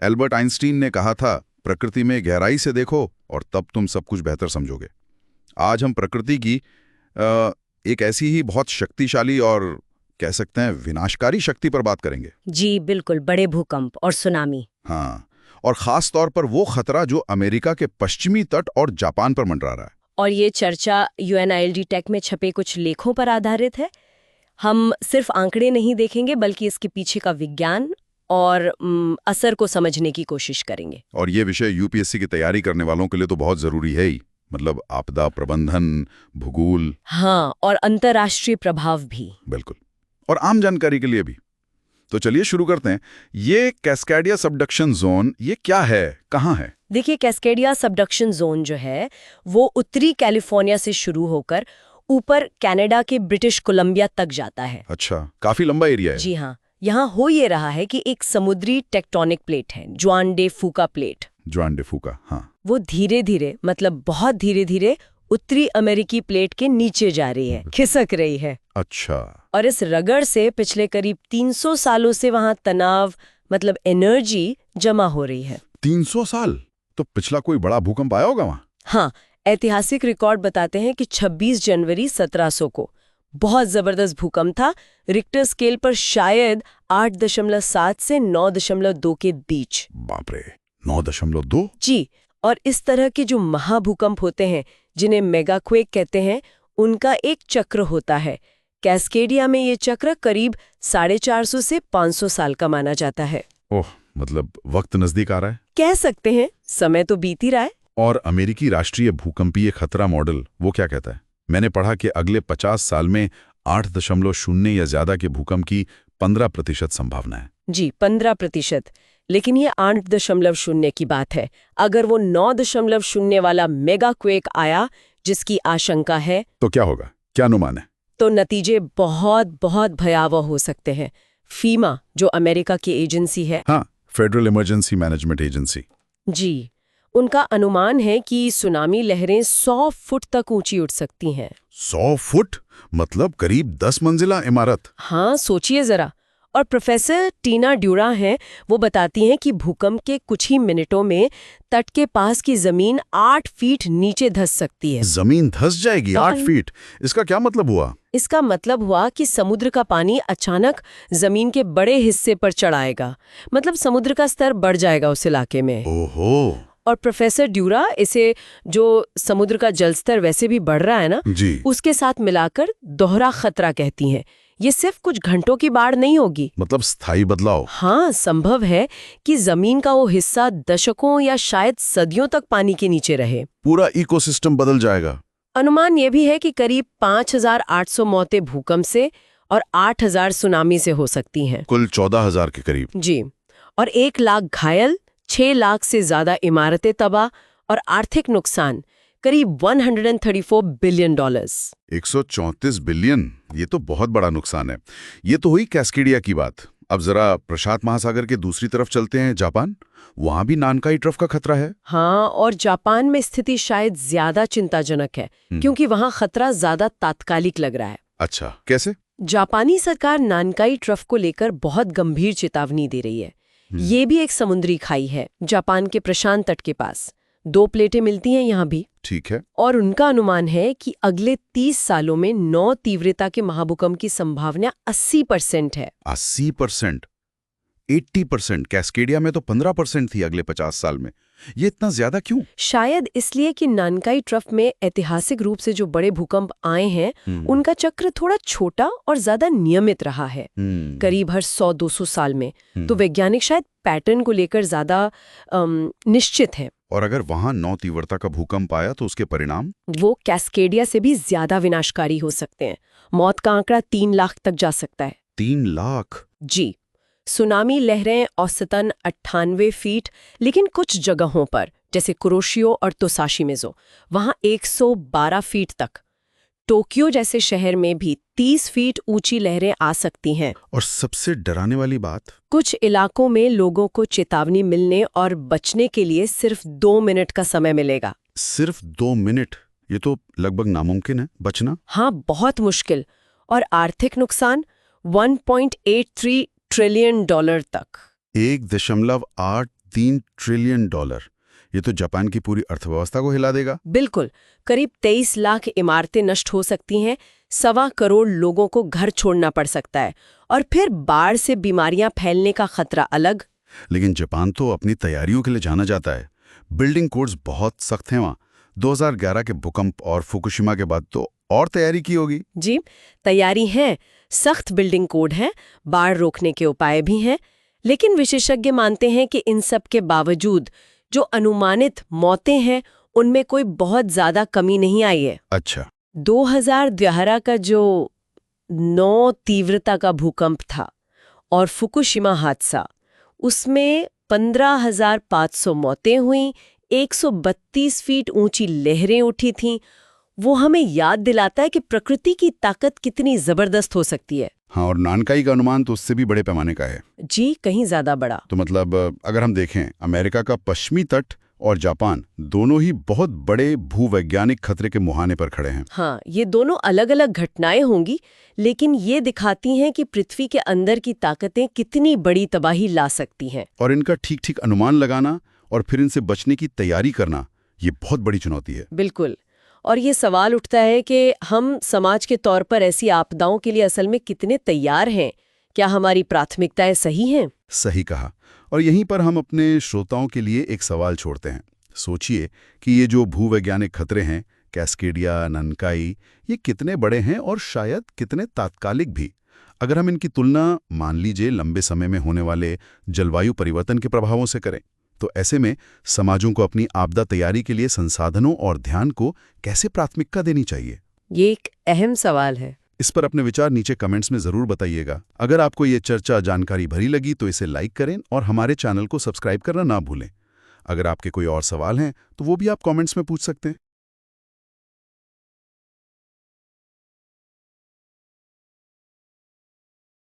Albert Einstein ने कहा था, प्रकृति में गहराई से देखो और तब तुम सब कुछ बेहतर समझोगे। आज हम प्रकृति की एक ऐसी ही बहुत शक्तिशाली और कह सकते हैं विनाशकारी शक्ति पर बात करेंगे। जी बिल्कुल, बड़े भूकंप और सुनामी। हाँ, और खास तौर पर वो खतरा जो अमेरिका के पश्चिमी तट और जापान पर मंडरा रहा है। और ये चर्चा UNILD टेक में छपे कुछ लेखों पर आधारित है। हम सिर्फ आंकड़े नहीं देखेंगे बल्कि इसके पीछे का विज्ञान और असर को समझने की कोशिश करेंगे। और ये विषय UPSC की तैयारी करने वालों के लिए तो बहुत जरूरी है ही, मतलब आपदा प्रबंधन, भूगोल, हाँ, और अंतर्राष्ट्रीय प्रभाव भी। बिल्कुल, और आम जानकारी के लिए भी। तो चलिए शुरू करते हैं। ये कैस्केडिया सबडक्शन जोन ये क्या है, कहाँ है? देखिए, कैस्केडिया सबडक्शन जोन जो है वो उत्तरी कैलिफोर्निया से शुरू होकर ऊपर कनाडा के ब्रिटिश कोलंबिया तक जाता है। अच्छा, काफी लंबा एरिया है। जी हाँ, यहाँ हो ये रहा है कि एक समुद्री टेक्टोनिक प्लेट है, जुआन डे फूका प्लेट। जुआन डे फूका, हाँ। वो धीरे धीरे, मतलब बहुत धीरे धीरे उत्तरी अमेरिकी प्लेट के नीचे जा रही है, खिसक रही है। अच्छा। और इस रगड़ से पिछले करीब 300 सालों से वहाँ तनाव, मतलब एनर्जी जमा हो रही है। 300 साल? तो पिछला कोई बड़ा भूकंप आया होगा वहाँ? हाँ, ऐतिहासिक रिकॉर्ड बताते हैं कि 26 जनवरी 1700 को बहुत जबरदस्त भूकंप था। रिक्टर स्केल पर शायद 8.7 से 9.2 के बीच। बाप रे, 9.2? जी, और इस तरह के जो महाभूकंप होते हैं जिन्हें मेगाक्वेक कहते हैं, उनका एक चक्र होता है। कैस्केडिया में ये चक्र करीब 450 से 500 साल का माना जाता है। ओह, मतलब वक्त नजदीक आ रहा है, कह सकते हैं, समय तो बीत ही रहा है। और अमेरिकी राष्ट्रीय भूकंपीय खतरा मॉडल वो क्या कहता है? मैंने पढ़ा कि अगले 50 साल में 8.0 या ज्यादा के भूकंप की 15% संभावना है। जी, 15%। लेकिन ये 8.0 की बात है। अगर वो 9.0 वाला मेगा क्वेक आया, जिसकी आशंका है, तो क्या होगा, क्या अनुमान है? तो नतीजे बहुत बहुत भयावह हो सकते हैं। फीमा, जो अमेरिका की एजेंसी है, हाँ, फेडरल इमरजेंसी मैनेजमेंट एजेंसी, जी, उनका अनुमान है कि सुनामी लहरें 100 फुट तक ऊंची उठ सकती हैं। 100 फुट? मतलब करीब 10 मंजिला इमारत। हाँ, सोचिए जरा। और प्रोफेसर टीना ड्यूरा हैं, वो बताती हैं कि भूकंप के कुछ ही मिनटों में तट के पास की जमीन 8 फीट नीचे धंस सकती है। जमीन धंस जाएगी 8 फीट? इसका क्या मतलब हुआ? इसका मतलब हुआ कि समुद्र का पानी अचानक जमीन के बड़े हिस्से पर चढ़ आएगा। मतलब समुद्र का स्तर बढ़ जाएगा उस इलाके में। ओहो। और प्रोफेसर ड्यूरा इसे, जो समुद्र का जलस्तर वैसे भी बढ़ रहा है ना जी, उसके साथ मिलाकर दोहरा खतरा कहती हैं। ये सिर्फ कुछ घंटों की बाढ़ नहीं होगी, मतलब स्थायी बदलाव। हाँ, संभव है कि जमीन का वो हिस्सा दशकों या शायद सदियों तक पानी के नीचे रहे। पूरा इकोसिस्टम बदल जाएगा। अनुमान ये भी है कि करीब 5,800 मौतें भूकंप से और 8,000 सुनामी से हो सकती हैं। कुल 14,000 के करीब। जी, और 1 लाख घायल, 6 लाख से ज्यादा इमारतें तबाह और आर्थिक नुकसान करीब $134 बिलियन। 134 बिलियन, ये तो बहुत बड़ा नुकसान है। ये तो हुई कैस्केडिया की बात। अब जरा प्रशांत महासागर के दूसरी तरफ चलते हैं, जापान। वहां भी नानकाई ट्रफ का खतरा है। हाँ, और जापान में स्थिति शायद ज्यादा चिंताजनक है क्योंकि वहां खतरा ज्यादा तात्कालिक लग रहा है। अच्छा, कैसे? जापानी सरकार नानकाई ट्रफ को लेकर बहुत गंभीर चेतावनी दे रही है। ये भी एक समुद्री खाई है जापान के प्रशांत तट के पास। 2 प्लेटें मिलती हैं यहाँ भी। ठीक है। और उनका अनुमान है कि अगले 30 सालों में 9 तीव्रता के महाभूकंप की संभावना 80% है। 80%? 80%? कैस्केडिया में तो 15% थी अगले 50 साल में। ये इतना ज्यादा क्यों? शायद इसलिए कि नानकाई ट्रफ में ऐतिहासिक रूप से जो बड़े भूकंप आए हैं उनका चक्र थोड़ा छोटा और ज्यादा नियमित रहा है, करीब हर 100-200 साल में। तो वैज्ञानिक शायद पैटर्न को लेकर ज्यादा निश्चित हैं। और अगर वहां 9 तीव्रता का भूकंप आया तो उसके परिणाम? वो कैस्केडिया से भी ज्यादा विनाशकारी हो सकते हैं। मौत का आंकड़ा 3 लाख तक जा सकता है। 3 लाख? जी। सुनामी लहरें औसतन 98 फीट, लेकिन कुछ जगहों पर जैसे कुरोशियो और तोसाशिमिज़ो वहां 112 फीट तक। टोक्यो जैसे शहर में भी 30 फीट ऊंची लहरें आ सकती हैं। और सबसे डराने वाली बात, कुछ इलाकों में लोगों को चेतावनी मिलने और बचने के लिए सिर्फ 2 मिनट का समय मिलेगा। सिर्फ 2 मिनट? ये तो लगभग नामुमकिन है बचना। हाँ, बहुत मुश्किल। और आर्थिक नुकसान $1.83 ट्रिलियन तक। 1.8 $3 ट्रिलियन। ये तो जापान की पूरी अर्थव्यवस्था को हिला देगा। बिल्कुल। करीब 23 लाख इमारतें नष्ट हो सकती हैं, 1.25 करोड़ लोगों को घर छोड़ना पड़ सकता है, और फिर बाढ़ से बीमारियां फैलने का खतरा अलग। लेकिन जापान तो अपनी तैयारियों के लिए जाना जाता है। बिल्डिंग कोड्स बहुत सख्त हैं वहाँ। 2011 के भूकंप और फुकुशिमा के बाद तो और तैयारी की होगी। जी, तैयारी है, सख्त बिल्डिंग कोड है, बाढ़ रोकने के उपाय भी हैं, लेकिन विशेषज्ञ मानते हैं कि इन सब के बावजूद जो अनुमानित मौतें हैं उनमें कोई बहुत ज्यादा कमी नहीं आई है। अच्छा। 2011 का जो 9 तीव्रता का भूकंप था और फुकुशिमा हादसा, उसमें 15,500 मौतें हुई, 132 फीट ऊंची लहरें उठी थीं। वो हमें याद दिलाता है कि प्रकृति की ताकत कितनी जबरदस्त हो सकती है। हाँ, और नानकाई का अनुमान तो उससे भी बड़े पैमाने का है। जी, कहीं ज्यादा बड़ा। तो मतलब अगर हम देखें, अमेरिका का पश्चिमी तट और जापान दोनों ही बहुत बड़े भूवैज्ञानिक खतरे के मुहाने पर खड़े हैं। हाँ, ये दोनों अलग अलग घटनाएं होंगी, लेकिन ये दिखाती हैं कि पृथ्वी के अंदर की ताकतें कितनी बड़ी तबाही ला सकती हैं। और इनका ठीक ठीक अनुमान लगाना और फिर इनसे बचने की तैयारी करना, ये बहुत बड़ी चुनौती है। बिल्कुल। और ये सवाल उठता है कि हम समाज के तौर पर ऐसी आपदाओं के लिए असल में कितने तैयार हैं? क्या हमारी प्राथमिकताएं सही हैं? सही कहा। और यहीं पर हम अपने श्रोताओं के लिए एक सवाल छोड़ते हैं। सोचिए कि ये जो भूवैज्ञानिक खतरे हैं, कैस्केडिया, ननकाई, ये कितने बड़े हैं और शायद कितने तात्कालिक भी। अगर हम इनकी तुलना मान लीजिए लंबे समय में होने वाले जलवायु परिवर्तन के प्रभावों से करें, तो ऐसे में समाजों को अपनी आपदा तैयारी के लिए संसाधनों और ध्यान को कैसे प्राथमिकता देनी चाहिए? ये एक अहम सवाल है। इस पर अपने विचार नीचे कमेंट्स में जरूर बताइएगा। अगर आपको ये चर्चा जानकारी भरी लगी तो इसे लाइक करें और हमारे चैनल को सब्सक्राइब करना ना भूलें। अगर आपके कोई और सवाल हैं तो वो भी आप कमेंट्स में पूछ सकते हैं।